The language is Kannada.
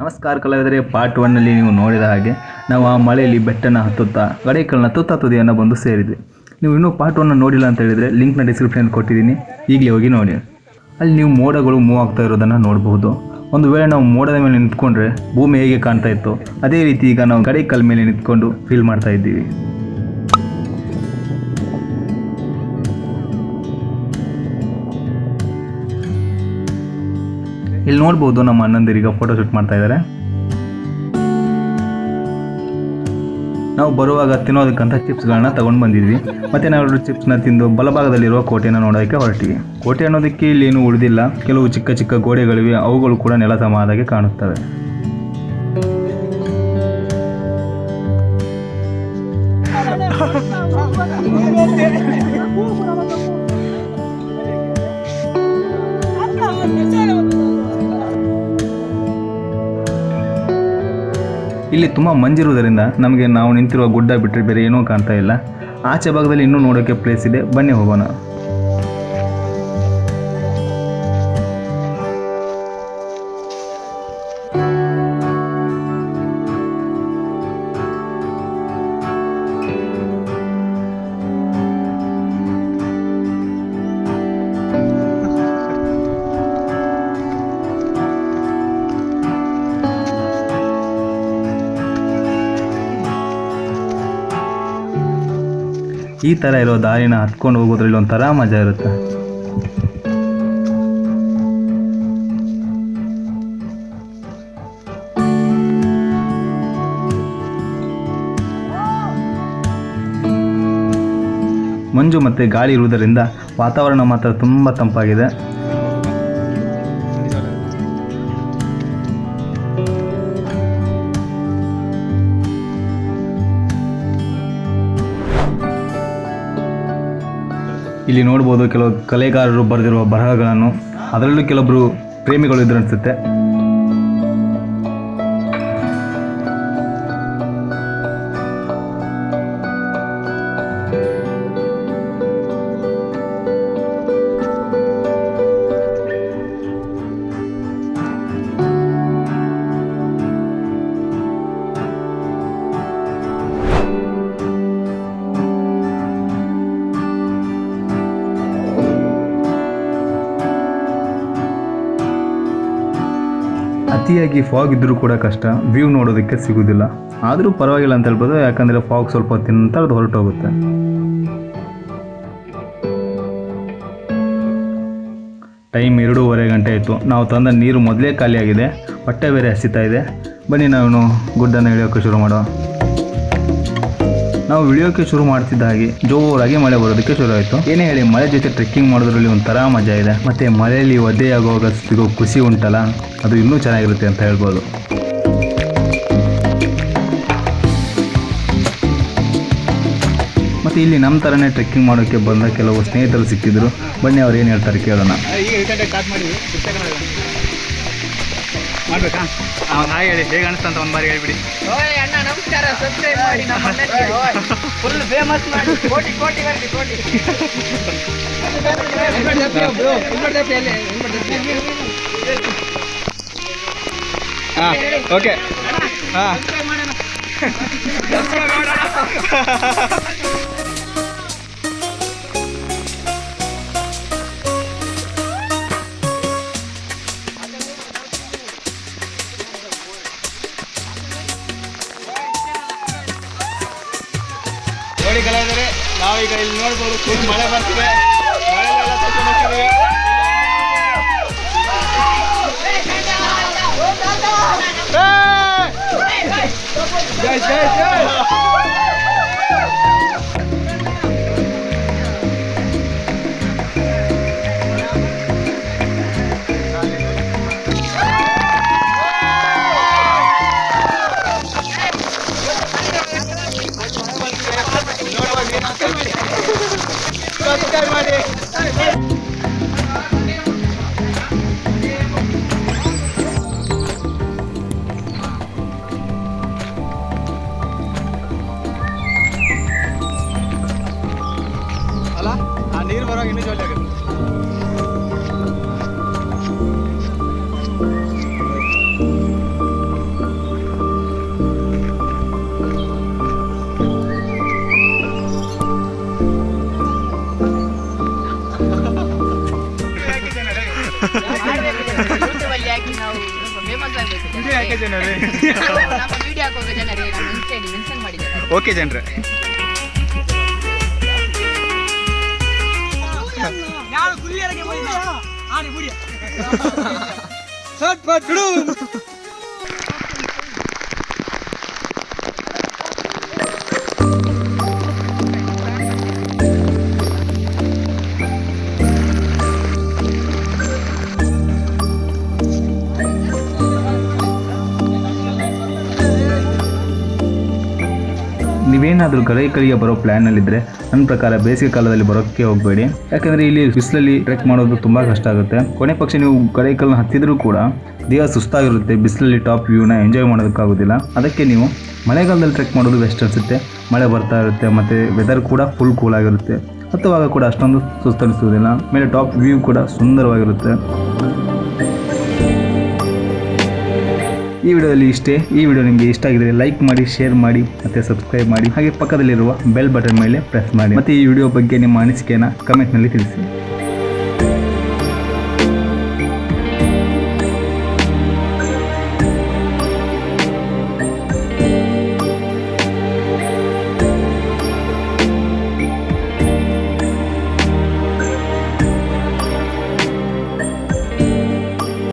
ನಮಸ್ಕಾರ ಕಲಾವಿದರೆ, ಪಾರ್ಟ್ 1ನಲ್ಲಿ ನೀವು ನೋಡಿದ ಹಾಗೆ ನಾವು ಆ ಮಳೆಯಲ್ಲಿ ಬೆಟ್ಟನ ಹತ್ತುತ್ತಾ ಗಡೇಕಲ್ನ ತುತ್ತ ತುದಿಯನ್ನು ಬಂದು ಸೇರಿದ್ವಿ. ನೀವು ಇನ್ನೂ ಪಾರ್ಟ್ 1 ನೋಡಿಲ್ಲ ಅಂತ ಹೇಳಿದರೆ ಲಿಂಕ್ನ ಡಿಸ್ಕ್ರಿಪ್ಷನ್ ಕೊಟ್ಟಿದ್ದೀನಿ, ಈಗಲೇ ಹೋಗಿ ನೋಡಿ. ಅಲ್ಲಿ ನೀವು ಮೋಡಗಳು ಮೂವ್ ಆಗ್ತಾ ಇರೋದನ್ನು ನೋಡಬಹುದು. ಒಂದು ವೇಳೆ ನಾವು ಮೋಡದ ಮೇಲೆ ನಿಂತ್ಕೊಂಡ್ರೆ ಭೂಮಿ ಹೇಗೆ ಕಾಣ್ತಾ ಇತ್ತು, ಅದೇ ರೀತಿ ಈಗ ನಾವು ಗಡೇಕಲ್ ಮೇಲೆ ನಿಂತ್ಕೊಂಡು ಫೀಲ್ ಮಾಡ್ತಾ ಇದ್ದೀವಿ. ಇಲ್ಲಿ ನೋಡ್ಬೋದು ನಮ್ಮ ಅಣ್ಣಂದಿರೀಗ ಫೋಟೋ ಶೂಟ್ ಮಾಡ್ತಾ ಇದ್ದಾರೆ. ನಾವು ಬರುವಾಗ ತಿನ್ನೋದಕ್ಕಂತ ಚಿಪ್ಸ್ಗಳನ್ನ ತಗೊಂಡು ಬಂದಿದ್ವಿ. ಮತ್ತೆ ನಾವು ಚಿಪ್ಸ್ನ ತಿಂದು ಬಲಭಾಗದಲ್ಲಿರುವ ಕೋಟೆಯನ್ನು ನೋಡೋದಕ್ಕೆ ಹೊರಟಿವಿ. ಕೋಟೆ ಅನ್ನೋದಕ್ಕೆ ಇಲ್ಲಿ ಏನು ಉಳಿದಿಲ್ಲ, ಕೆಲವು ಚಿಕ್ಕ ಚಿಕ್ಕ ಗೋಡೆಗಳಿವೆ, ಅವುಗಳು ಕೂಡ ನೆಲ ಸಮಾದಾಗೆ ಕಾಣುತ್ತವೆ. ಇಲ್ಲಿ ತುಂಬ ಮಂಜಿರುವುದರಿಂದ ನಮಗೆ ನಾವು ನಿಂತಿರುವ ಗುಡ್ಡ ಬಿಟ್ಟರೆ ಬೇರೆ ಏನೂ ಕಾಣ್ತಾ ಇಲ್ಲ. ಆಚೆ ಭಾಗದಲ್ಲಿ ಇನ್ನೂ ನೋಡೋಕ್ಕೆ ಪ್ಲೇಸ್ ಇದೆ, ಬನ್ನಿ ಹೋಗೋಣ. ಈ ಥರ ಇರೋ ದಾರಿನ ಹತ್ಕೊಂಡು ಹೋಗೋದ್ರಲ್ಲಿ ಒಂಥರ ಮಜಾ ಇರುತ್ತೆ. ಮಂಜು ಮತ್ತು ಗಾಳಿ ಇರುವುದರಿಂದ ವಾತಾವರಣ ಮಾತ್ರ ತುಂಬ ತಂಪಾಗಿದೆ. ಇಲ್ಲಿ ನೋಡ್ಬೋದು ಕೆಲವು ಕಲೆಗಾರರು ಬರೆದಿರುವ ಬರಹಗಳನ್ನು, ಅದರಲ್ಲೂ ಕೆಲವೊಬ್ಬರು ಪ್ರೇಮಿಗಳು ಇದ್ರು ಅನಿಸುತ್ತೆ. ಅತಿಯಾಗಿ ಫಾಗ್ ಇದ್ದರೂ ಕೂಡ ಕಷ್ಟ, ವ್ಯೂ ನೋಡೋದಕ್ಕೆ ಸಿಗೋದಿಲ್ಲ. ಆದರೂ ಪರವಾಗಿಲ್ಲ ಅಂತ ಹೇಳ್ಬೋದು, ಯಾಕಂದರೆ ಫಾಗ್ ಸ್ವಲ್ಪ ಹೊತ್ತಿನ ಅದು ಹೊರಟೋಗುತ್ತೆ. ಟೈಮ್ 2:30 ಗಂಟೆ ಆಯಿತು. ನಾವು ತಂದ ನೀರು ಮೊದಲೇ ಖಾಲಿಯಾಗಿದೆ, ಹೊಟ್ಟೆ ಬೇರೆ ಹಸಿತಾ ಇದೆ. ಬನ್ನಿ ನಾವು ಗುಡ್ಡನ್ನು ಇಳಿಯೋಕ್ಕೆ ಶುರು ಮಾಡುವ. ನಾವು ಇಳಿಯೋಕ್ಕೆ ಶುರು ಮಾಡ್ತಿದ್ದ ಹಾಗೆ ಜೋರಾಗಿ ಮಳೆ ಬರೋದಕ್ಕೆ ಶುರು ಆಯಿತು. ಏನೇ ಹೇಳಿ, ಮಳೆ ಜೊತೆ ಟ್ರೆಕ್ಕಿಂಗ್ ಮಾಡೋದ್ರಲ್ಲಿ ಒಂಥರ ಮಜಾ ಇದೆ. ಮತ್ತು ಮಳೆಯಲ್ಲಿ ಒದ್ದೆಯಾಗುವಾಗ ಸಿಗೋ ಖುಷಿ ಉಂಟಲ್ಲ, ಅದು ಇನ್ನೂ ಚೆನ್ನಾಗಿರುತ್ತೆ ಅಂತ ಹೇಳ್ಬೋದು. ಮತ್ತು ಇಲ್ಲಿ ನಮ್ಮ ಥರನೇ ಟ್ರೆಕ್ಕಿಂಗ್ ಮಾಡೋಕ್ಕೆ ಬಂದ ಕೆಲವು ಸ್ನೇಹಿತರು ಸಿಕ್ಕಿದ್ರು. ಬನ್ನಿ ಅವ್ರು ಏನು ಹೇಳ್ತಾರೆ ಕೇಳೋಣ. ಮಾಡ್ಬೇಕಾ? ಹಾಗೆ ಹೇಳಿ, ಹೇಗೆ ಅನಿಸ್ತಂತ ಒಂದು ಬಾರಿ ಹೇಳ್ಬಿಡಿ. ಅಣ್ಣ ನಮಸ್ಕಾರ, ಸಬ್ಸ್ಕ್ರೈಬ್ ಮಾಡಿ, ಫುಲ್ ಫೇಮಸ್ ಮಾಡಿ, ಕೋಟಿ ಕೋಟಿ ವರ್ಗ ಕೋಟಿ. ಹಾಂ ಓಕೆ ಹಾಂ ನೋಡಿ ಕಲಾವಿದರೆ, ನಾವೀಗ ಇಲ್ಲಿ ನೋಡ್ಬೋದು ಫುಲ್ ಮಳೆ ಬರ್ತಿದೆ. ಮಳೆಲ್ಲ ತಗೊಂಡು ಹೋಗ್ತಿದ್ದೇವೆ. ಜೈ ಜೈ ಜೈ. ಮಾಡಿ ಫೇಮಸ್ ಆಗಬೇಕು ವಿಡಿಯೋ ಯಾಕೆ ಜನರೇ ನಮ್ಮ ವಿಡಿಯೋ ಹಾಕುವಾಗ ಜನರಿಗೆ ನಾನು ಮೆನ್ಷನ್ ಮಾಡಿದ್ದೇನೆ. ಓಕೆ ಜನರೇ. ಯಾರು ಗುಲ್ಲಿಯರಿಗೆ ಹೋಗಿಲ್ಲ ಆಡಿ ಬಿಡಿ ಸಟ್ ಪಟ್ ಬಿಡು. ನೀವೇನಾದರೂ ಗಡೈಕಲ್ಗೆ ಬರೋ ಪ್ಲ್ಯಾನಲ್ಲಿದ್ದರೆ ನನ್ನ ಪ್ರಕಾರ ಬೇಸಿಗೆ ಕಾಲದಲ್ಲಿ ಬರೋಕ್ಕೆ ಹೋಗಬೇಡಿ. ಯಾಕಂದರೆ ಇಲ್ಲಿ ಬಿಸಿಲಲ್ಲಿ ಟ್ರೆಕ್ ಮಾಡೋದು ತುಂಬ ಕಷ್ಟ ಆಗುತ್ತೆ. ಕೊನೆ ಪಕ್ಷ ನೀವು ಗಡೈಕಲ್ನ ಹತ್ತಿದ್ರೂ ಕೂಡ ದೇಹ ಸುಸ್ತಾಗಿರುತ್ತೆ. ಬಿಸಿಲಲ್ಲಿ ಟಾಪ್ ವ್ಯೂನ ಎಂಜಾಯ್ ಮಾಡೋದಕ್ಕಾಗೋದಿಲ್ಲ. ಅದಕ್ಕೆ ನೀವು ಮಳೆಗಾಲದಲ್ಲಿ ಟ್ರೆಕ್ ಮಾಡೋದು ಬೆಸ್ಟ್ ಅನಿಸುತ್ತೆ. ಮಳೆ ಬರ್ತಾ ಇರುತ್ತೆ ಮತ್ತು ವೆದರ್ ಕೂಡ ಫುಲ್ ಕೂಲ್ ಆಗಿರುತ್ತೆ. ಹತ್ತುವಾಗ ಕೂಡ ಅಷ್ಟೊಂದು ಸುಸ್ತನಿಸುವುದಿಲ್ಲ. ಮೇಲೆ ಟಾಪ್ ವ್ಯೂ ಕೂಡ ಸುಂದರವಾಗಿರುತ್ತೆ. ಈ ವಿಡಿಯೋದಲ್ಲಿ ಇಷ್ಟೇ. ಈ ವಿಡಿಯೋ ನಿಮಗೆ ಇಷ್ಟ ಆಗಿದ್ರೆ ಲೈಕ್ ಮಾಡಿ, ಶೇರ್ ಮಾಡಿ ಮತ್ತು ಸಬ್ಸ್ಕ್ರೈಬ್ ಮಾಡಿ. ಹಾಗೆ ಪಕ್ಕದಲ್ಲಿರುವ ಬೆಲ್ ಬಟನ್ ಮೇಲೆ ಪ್ರೆಸ್ ಮಾಡಿ. ಮತ್ತು ಈ ವಿಡಿಯೋ ಬಗ್ಗೆ ನಿಮ್ಮ ಅನಿಸಿಕೆಯನ್ನು ಕಮೆಂಟ್ನಲ್ಲಿ ತಿಳಿಸಿ.